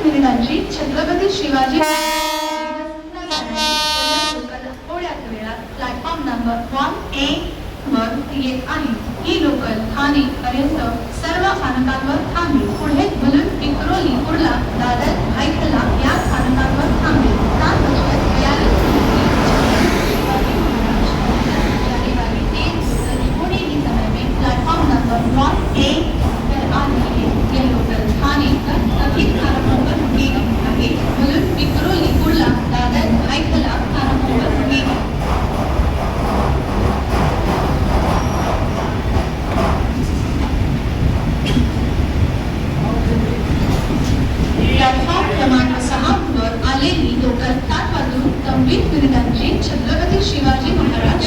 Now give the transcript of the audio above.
मिनिटांची Chhatrapati Shivaji platform number 1A वर येत आहे। ही लोकल ठाणे पर्यंत सर्व स्थानकांवर थांबेल। पुढे मुलुंड, विक्रोली, कुर्ला, दादर, भायखला या स्थानकांवर थांबेल। 7:42 प्लेटफॉर्म नंबर 1A पर आ रही है। यह लोकल ठाणे सभी स्थानकों पर रुकेगी। मुलुंड, विक्रोली, कुर्ला, दादर, भायखला स्थानकों पर रुकेगी। प्लॅटफॉर्म क्रमांक 6 वर आलेली लोकल 7:20 छत्रपती शिवाजी महाराज